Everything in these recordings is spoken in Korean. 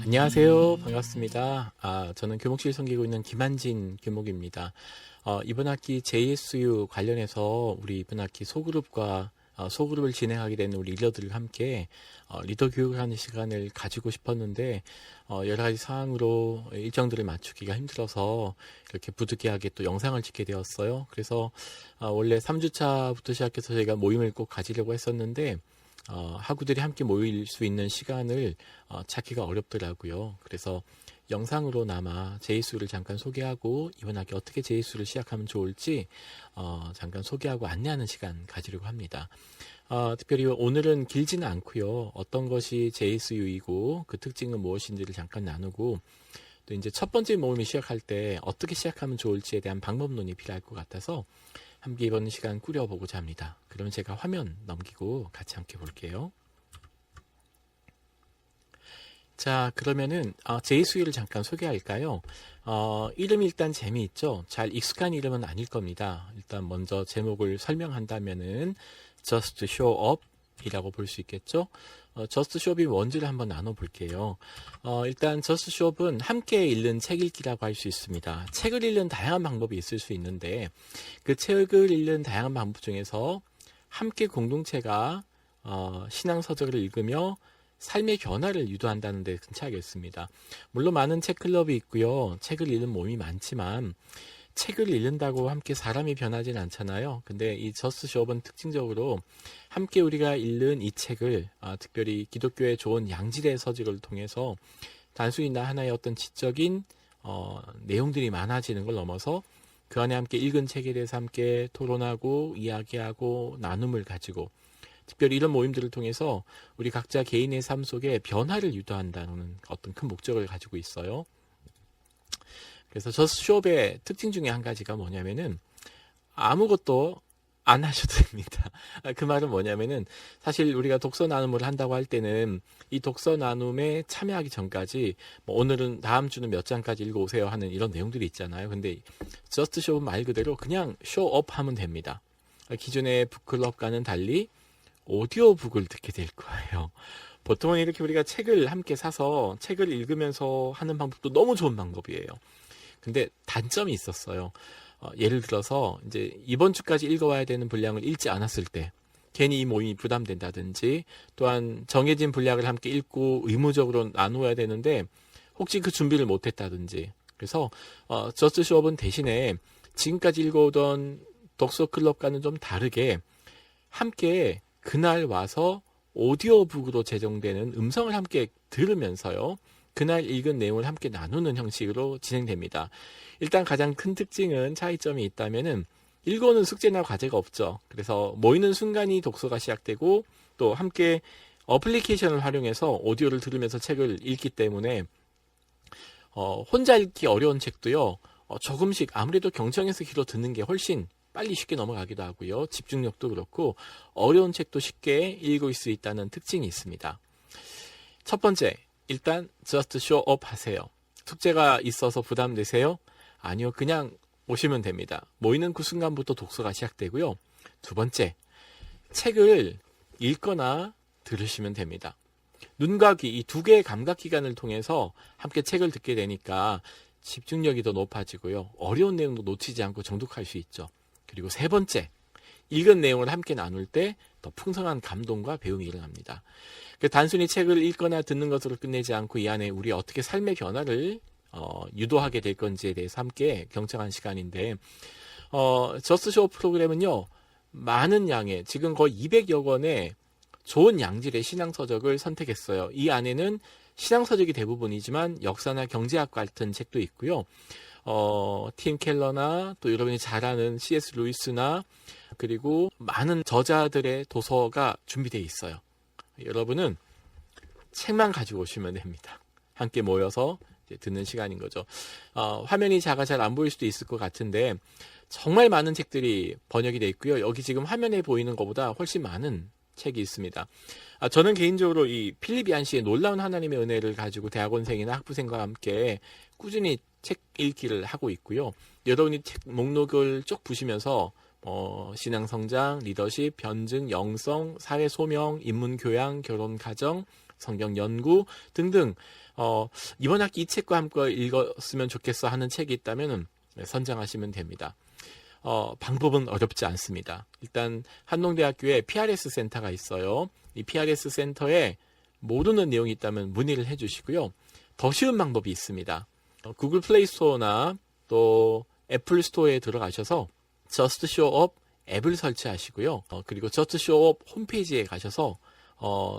안녕하세요. 반갑습니다. 저는 교목실 섬기고 있는 김한진 교목입니다. 이번 학기 JSU 관련해서 우리 이번 학기 소그룹과 소그룹을 진행하게 되는 우리 리더들과 함께 리더 교육을 하는 시간을 가지고 싶었는데 여러 가지 사항으로 일정들을 맞추기가 힘들어서 이렇게 부득이하게 또 영상을 찍게 되었어요. 그래서 원래 3주차부터 시작해서 저희가 모임을 꼭 가지려고 했었는데 학우들이 함께 모일 수 있는 시간을 찾기가 어렵더라고요. 그래서 영상으로나마 JSU를 잠깐 소개하고 이번 학기 어떻게 JSU를 시작하면 좋을지 잠깐 소개하고 안내하는 시간 가지려고 합니다. 특별히 오늘은 길지는 않고요. 어떤 것이 JSU이고 그 특징은 무엇인지를 잠깐 나누고 또 이제 첫 번째 모임을 시작할 때 어떻게 시작하면 좋을지에 대한 방법론이 필요할 것 같아서 함께 이번 시간 꾸려보고자 합니다. 그럼 제가 화면 넘기고 같이 함께 볼게요. 자, 그러면은 JSU를 잠깐 소개할까요? 이름이 일단 재미있죠? 잘 익숙한 이름은 아닐 겁니다. 일단 먼저 제목을 설명한다면은 Just Show Up 이라고 볼 수 있겠죠? Just Show Up이 뭔지를 한번 나눠볼게요. 일단 Just Show Up은 함께 읽는 책 읽기라고 할 수 있습니다. 책을 읽는 다양한 방법이 있을 수 있는데 그 책을 읽는 다양한 방법 중에서 함께 공동체가 신앙서적을 읽으며 삶의 변화를 유도한다는 데 근처하겠습니다. 물론 많은 책 클럽이 있고요. 책을 읽는 모임이 많지만 책을 읽는다고 함께 사람이 변하진 않잖아요. 근데 이 저스트 쇼업은 특징적으로 함께 우리가 읽는 이 책을 특별히 기독교의 좋은 양질의 서적을 통해서 단순히 나 하나의 어떤 지적인 내용들이 많아지는 걸 넘어서 그 안에 함께 읽은 책에 대해서 함께 토론하고 이야기하고 나눔을 가지고 특별히 이런 모임들을 통해서 우리 각자 개인의 삶 속에 변화를 유도한다는 어떤 큰 목적을 가지고 있어요. 그래서 저스트 쇼업의 특징 중에 한 가지가 뭐냐면은 아무것도 안 하셔도 됩니다. 그 말은 뭐냐면은 사실 우리가 독서 나눔을 한다고 할 때는 이 독서 나눔에 참여하기 전까지 뭐 오늘은 다음 주는 몇 장까지 읽어오세요 하는 이런 내용들이 있잖아요. 근데 저스트 쇼업 말 그대로 그냥 쇼업 하면 됩니다. 기존의 북클럽과는 달리 오디오북을 듣게 될 거예요. 보통은 이렇게 우리가 책을 함께 사서 책을 읽으면서 하는 방법도 너무 좋은 방법이에요. 근데 단점이 있었어요. 예를 들어서 이제 이번 주까지 읽어와야 되는 분량을 읽지 않았을 때 괜히 이 모임이 부담된다든지 또한 정해진 분량을 함께 읽고 의무적으로 나누어야 되는데 혹시 그 준비를 못했다든지 그래서 저스트 쇼업은 대신에 지금까지 읽어오던 독서 클럽과는 좀 다르게 함께 그날 와서 오디오북으로 제공되는 음성을 함께 들으면서요. 그날 읽은 내용을 함께 나누는 형식으로 진행됩니다. 일단 가장 큰 특징은 차이점이 있다면은 읽어오는 숙제나 과제가 없죠. 그래서 모이는 순간이 독서가 시작되고 또 함께 어플리케이션을 활용해서 오디오를 들으면서 책을 읽기 때문에 혼자 읽기 어려운 책도요. 조금씩 아무래도 경청해서 귀로 듣는 게 훨씬 빨리 쉽게 넘어가기도 하고요. 집중력도 그렇고 어려운 책도 쉽게 읽을 수 있다는 특징이 있습니다. 첫 번째, 일단 just show up 하세요. 숙제가 있어서 부담되세요? 아니요. 그냥 오시면 됩니다. 모이는 그 순간부터 독서가 시작되고요. 두 번째, 책을 읽거나 들으시면 됩니다. 눈과 귀, 이 두 개의 감각기관을 통해서 함께 책을 듣게 되니까 집중력이 더 높아지고요. 어려운 내용도 놓치지 않고 정독할 수 있죠. 그리고 세 번째, 읽은 내용을 함께 나눌 때 더 풍성한 감동과 배움이 일어납니다. 단순히 책을 읽거나 듣는 것으로 끝내지 않고 이 안에 우리 어떻게 삶의 변화를 유도하게 될 건지에 대해서 함께 경청한 시간인데 저스트 쇼 프로그램은요. 많은 양의 지금 거의 200여 권의 좋은 양질의 신앙서적을 선택했어요. 이 안에는 신앙서적이 대부분이지만 역사나 경제학 같은 책도 있고요. 팀 켈러나 또 여러분이 잘 아는 C.S. 루이스나 그리고 많은 저자들의 도서가 준비되어 있어요. 여러분은 책만 가지고 오시면 됩니다. 함께 모여서 이제 듣는 시간인 거죠. 화면이 작아 잘 안 보일 수도 있을 것 같은데 정말 많은 책들이 번역이 되어 있고요. 여기 지금 화면에 보이는 것보다 훨씬 많은 책이 있습니다. 저는 개인적으로 이 필립 얀 씨의 놀라운 하나님의 은혜를 가지고 대학원생이나 학부생과 함께 꾸준히 책 읽기를 하고 있고요. 여러분이 책 목록을 쭉 보시면서 신앙성장, 리더십, 변증, 영성, 사회소명, 인문교양, 결혼가정, 성경 연구 등등 이번 학기 이 책과 함께 읽었으면 좋겠어 하는 책이 있다면 선정하시면 됩니다. 방법은 어렵지 않습니다. 일단 한동대학교에 PRS 센터가 있어요. 이 PRS 센터에 모르는 내용이 있다면 문의를 해주시고요. 더 쉬운 방법이 있습니다. 구글 플레이 스토어나 또 애플 스토어에 들어가셔서 Just Show Up 앱을 설치하시고요. 그리고 Just Show Up 홈페이지에 가셔서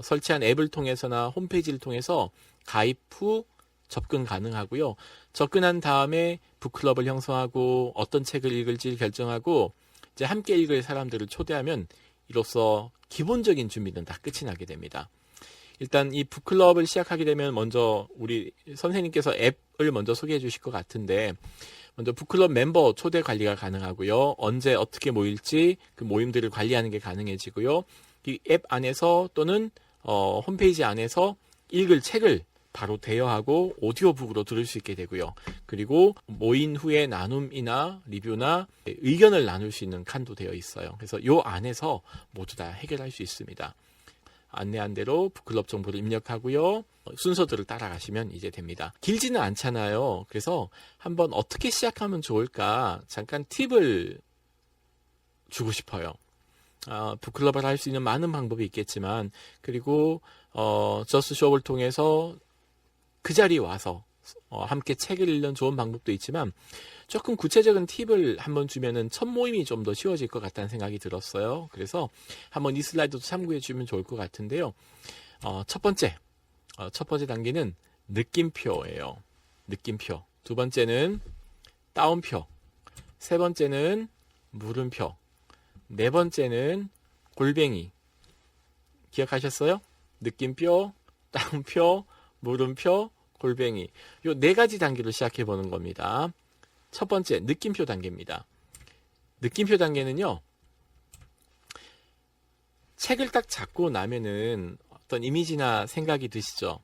설치한 앱을 통해서나 홈페이지를 통해서 가입 후 접근 가능하고요. 접근한 다음에 북클럽을 형성하고 어떤 책을 읽을지 결정하고 이제 함께 읽을 사람들을 초대하면 이로써 기본적인 준비는 다 끝이 나게 됩니다. 일단 이 북클럽을 시작하게 되면 먼저 우리 선생님께서 앱을 먼저 소개해 주실 것 같은데 먼저 북클럽 멤버 초대 관리가 가능하고요. 언제 어떻게 모일지 그 모임들을 관리하는 게 가능해지고요. 이 앱 안에서 또는 홈페이지 안에서 읽을 책을 바로 대여하고 오디오북으로 들을 수 있게 되고요. 그리고 모인 후에 나눔이나 리뷰나 의견을 나눌 수 있는 칸도 되어 있어요. 그래서 이 안에서 모두 다 해결할 수 있습니다. 안내한 대로 북클럽 정보를 입력하고요. 순서들을 따라가시면 이제 됩니다. 길지는 않잖아요. 그래서 한번 어떻게 시작하면 좋을까 잠깐 팁을 주고 싶어요. 북클럽을 할 수 있는 많은 방법이 있겠지만 그리고 저스트 쇼업을 통해서 그 자리에 와서 함께 책을 읽는 좋은 방법도 있지만 조금 구체적인 팁을 한번 주면은 첫 모임이 좀 더 쉬워질 것 같다는 생각이 들었어요. 그래서 한번 이 슬라이드도 참고해 주면 좋을 것 같은데요. 첫 번째 단계는 느낌표예요. 느낌표. 두 번째는 따옴표. 세 번째는 물음표. 네 번째는 골뱅이. 기억하셨어요? 느낌표, 따옴표, 물음표, 골뱅이. 요 네 가지 단계로 시작해 보는 겁니다. 첫 번째, 느낌표 단계입니다. 느낌표 단계는요, 책을 딱 잡고 나면은 어떤 이미지나 생각이 드시죠?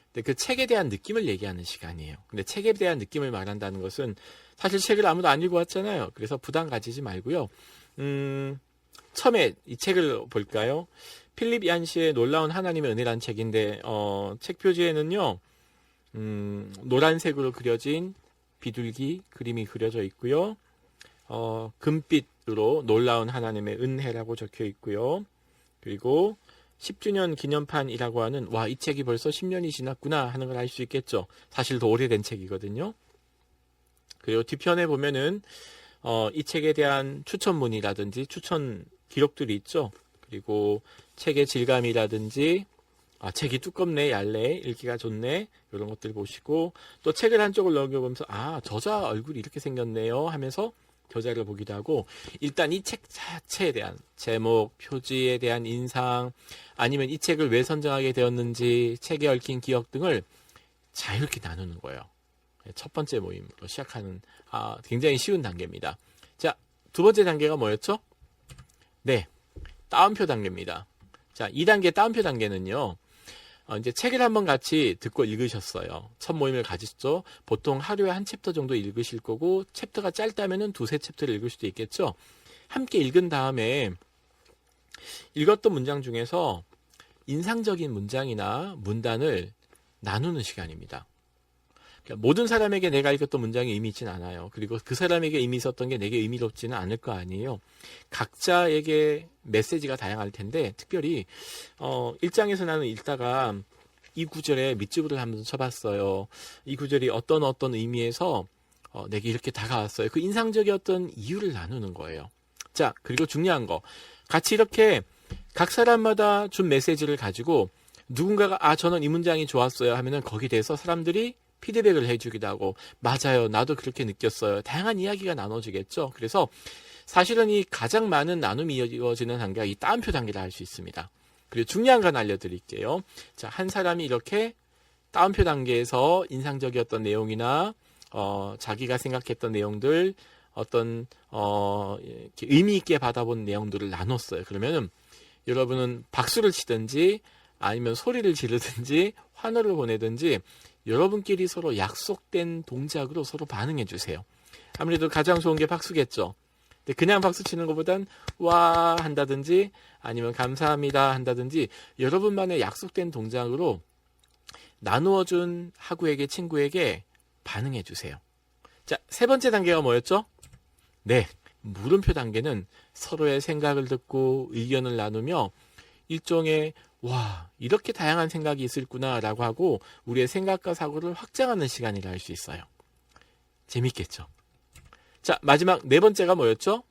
근데 그 책에 대한 느낌을 얘기하는 시간이에요. 근데 책에 대한 느낌을 말한다는 것은 사실 책을 아무도 안 읽어왔잖아요. 그래서 부담 가지지 말고요. 처음에 이 책을 볼까요? 필립 얀시의 놀라운 하나님의 은혜라는 책인데 책 표지에는요 노란색으로 그려진 비둘기 그림이 그려져 있고요. 금빛으로 놀라운 하나님의 은혜라고 적혀 있고요. 그리고 10주년 기념판이라고 하는 이 책이 벌써 10년이 지났구나 하는 걸 알 수 있겠죠. 사실 더 오래된 책이거든요. 그리고 뒤편에 보면은 이 책에 대한 추천문이라든지 추천 기록들이 있죠. 그리고 책의 질감이라든지 책이 두껍네, 얇네, 읽기가 좋네 이런 것들 보시고 또 책을 한쪽을 넘겨보면서 저자 얼굴이 이렇게 생겼네요 하면서 저자를 보기도 하고 일단 이 책 자체에 대한 제목, 표지에 대한 인상 아니면 이 책을 왜 선정하게 되었는지 책에 얽힌 기억 등을 자유롭게 나누는 거예요. 첫 번째 모임으로 시작하는 굉장히 쉬운 단계입니다. 자, 두 번째 단계가 뭐였죠? 네, 따옴표 단계입니다. 자, 2단계 따옴표 단계는요. 이제 책을 한번 같이 듣고 읽으셨어요. 첫 모임을 가지셨죠. 보통 하루에 한 챕터 정도 읽으실 거고 챕터가 짧다면은 두세 챕터를 읽을 수도 있겠죠. 함께 읽은 다음에 읽었던 문장 중에서 인상적인 문장이나 문단을 나누는 시간입니다. 그러니까 모든 사람에게 내가 읽었던 문장이 의미 있진 않아요. 그리고 그 사람에게 의미 있었던 게 내게 의미롭지는 않을 거 아니에요. 각자에게 메시지가 다양할 텐데 특별히 1장에서 나는 읽다가 이 구절에 밑줄을 한번 쳐봤어요. 이 구절이 어떤 의미에서 내게 이렇게 다가왔어요. 그 인상적이었던 이유를 나누는 거예요. 자, 그리고 중요한 거 같이 이렇게 각 사람마다 준 메시지를 가지고 누군가가 저는 이 문장이 좋았어요 하면은 거기에 대해서 사람들이 피드백을 해주기도 하고 맞아요 나도 그렇게 느꼈어요 다양한 이야기가 나눠지겠죠. 그래서 사실은 이 가장 많은 나눔이 이어지는 단계가 이 따옴표 단계라 할 수 있습니다. 그리고 중요한 건 알려드릴게요. 자, 한 사람이 이렇게 따옴표 단계에서 인상적이었던 내용이나 자기가 생각했던 내용들 어떤 이렇게 의미 있게 받아본 내용들을 나눴어요. 그러면은 여러분은 박수를 치든지 아니면 소리를 지르든지 환호를 보내든지 여러분끼리 서로 약속된 동작으로 서로 반응해 주세요. 아무래도 가장 좋은 게 박수겠죠. 그냥 박수 치는 것보단 와 한다든지 아니면 감사합니다 한다든지 여러분만의 약속된 동작으로 나누어준 하구에게 친구에게 반응해 주세요. 자, 세 번째 단계가 뭐였죠? 네, 물음표 단계는 서로의 생각을 듣고 의견을 나누며 일종의 와, 이렇게 다양한 생각이 있을구나 라고 하고 우리의 생각과 사고를 확장하는 시간이라 할 수 있어요. 재밌겠죠? 자, 마지막 네 번째가 뭐였죠?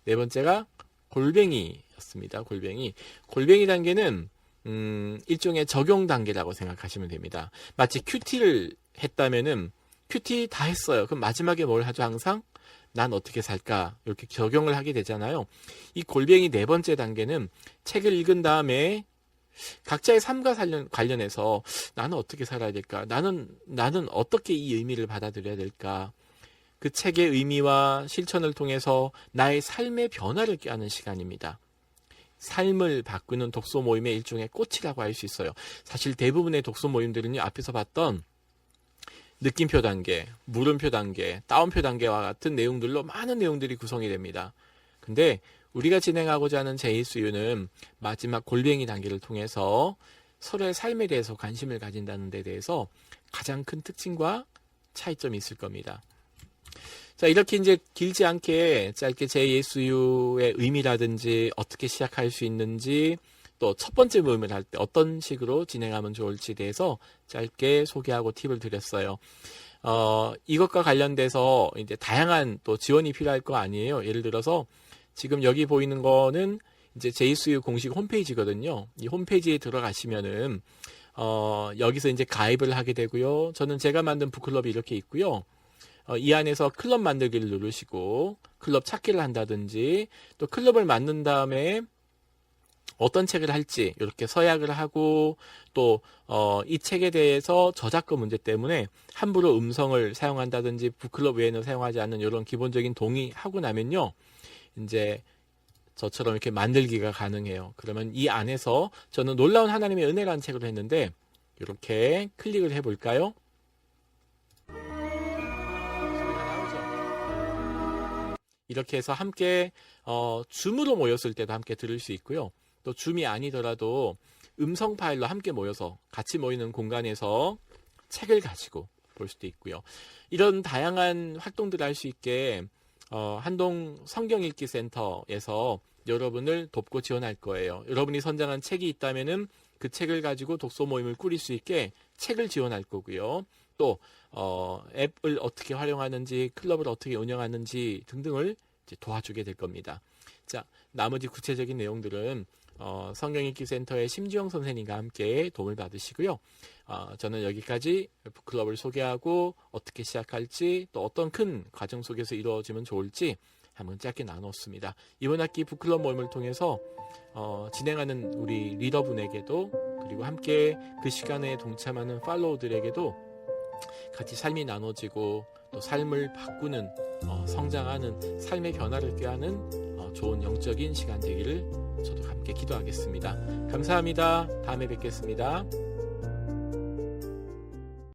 네 번째가 골뱅이였습니다. 골뱅이 단계는 일종의 적용 단계라고 생각하시면 됩니다. 마치 큐티를 했다면은 큐티 다 했어요. 그럼 마지막에 뭘 하죠? 항상 난 어떻게 살까? 이렇게 적용을 하게 되잖아요. 이 골뱅이 네 번째 단계는 책을 읽은 다음에 각자의 삶과 관련해서 나는 어떻게 살아야 될까? 나는 어떻게 이 의미를 받아들여야 될까? 그 책의 의미와 실천을 통해서 나의 삶의 변화를 꾀하는 시간입니다. 삶을 바꾸는 독서 모임의 일종의 꽃이라고 할 수 있어요. 사실 대부분의 독서 모임들은요, 앞에서 봤던 느낌표 단계, 물음표 단계, 따옴표 단계와 같은 내용들로 많은 내용들이 구성이 됩니다. 근데 우리가 진행하고자 하는 제2수유는 마지막 골뱅이 단계를 통해서 서로의 삶에 대해서 관심을 가진다는 데 대해서 가장 큰 특징과 차이점이 있을 겁니다. 자, 이렇게 이제 길지 않게 짧게 제2수유의 의미라든지 어떻게 시작할 수 있는지 또 첫 번째 모임을 할 때 어떤 식으로 진행하면 좋을지 대해서 짧게 소개하고 팁을 드렸어요. 이것과 관련돼서 이제 다양한 또 지원이 필요할 거 아니에요. 예를 들어서 지금 여기 보이는 거는 이제 제2수유 공식 홈페이지거든요. 이 홈페이지에 들어가시면은 여기서 이제 가입을 하게 되고요. 저는 제가 만든 북클럽이 이렇게 있고요. 이 안에서 클럽 만들기를 누르시고 클럽 찾기를 한다든지 또 클럽을 만든 다음에 어떤 책을 할지 이렇게 서약을 하고 또 이 책에 대해서 저작권 문제 때문에 함부로 음성을 사용한다든지 북클럽 외에는 사용하지 않는 이런 기본적인 동의하고 나면요. 이제 저처럼 이렇게 만들기가 가능해요. 그러면 이 안에서 저는 놀라운 하나님의 은혜라는 책을 했는데 이렇게 클릭을 해볼까요? 이렇게 해서 함께 줌으로 모였을 때도 함께 들을 수 있고요. 또 줌이 아니더라도 음성 파일로 함께 모여서 같이 모이는 공간에서 책을 가지고 볼 수도 있고요. 이런 다양한 활동들을 할 수 있게 한동 성경 읽기 센터에서 여러분을 돕고 지원할 거예요. 여러분이 선정한 책이 있다면은 그 책을 가지고 독서 모임을 꾸릴 수 있게 책을 지원할 거고요. 또 앱을 어떻게 활용하는지, 클럽을 어떻게 운영하는지 등등을 이제 도와주게 될 겁니다. 자, 나머지 구체적인 내용들은 성경읽기 센터의 심지영 선생님과 함께 도움을 받으시고요. 저는 여기까지 북클럽을 소개하고 어떻게 시작할지 또 어떤 큰 과정 속에서 이루어지면 좋을지 한번 짧게 나눴습니다. 이번 학기 북클럽 모임을 통해서 진행하는 우리 리더분에게도 그리고 함께 그 시간에 동참하는 팔로우들에게도 같이 삶이 나눠지고 또 삶을 바꾸는 성장하는 삶의 변화를 꾀하는 좋은 영적인 시간 되기를 저도 함께 기도하겠습니다. 감사합니다. 다음에 뵙겠습니다.